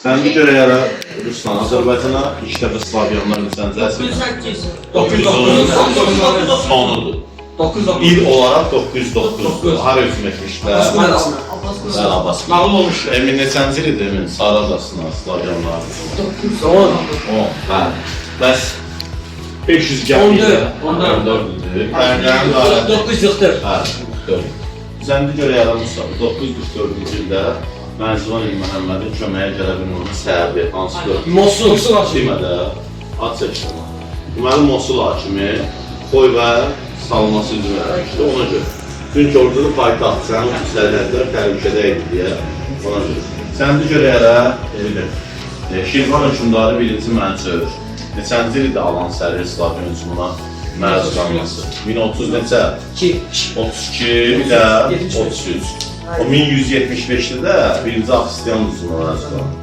Səndə görə yara Ruslan, Azərbaycana ilk dəfə Slavyanlar müsəncəsi 909 sonudur. İl olaraq 909. Har hökumətmişlər. Mən Abbas. Məğlub olmuşdur. Emin neçənci ildir Emin? Saradasına Slavyanlar. 10. Bəli. Bəs 500 gəlir. 14 idi. 944. Bəli. Səndə görə yara Musa, 944-cü ildə Mənzivan İl Məhəmmədin köməyə gələ bilməyinin səbəbi hansıdır? Mosul Demədə, ad çəkilmə. Deməli, Mosul hakimi Xoy və salması üzrə vermişdi, ona görə. Çünki orada da paytaxt, sənin o sərhədlər təhlükədə idi deyə, ona görə. Səndə görə yerə, Şirvan hökümdarı 1-ci Mənçövür. Neçənci ildə alan Sərri Slavyan hücumuna məruz qalması? 1030 neçə? 32, bir də 33. O 1175-də də 1-ci Axsiyan hücumuna məruz qalması.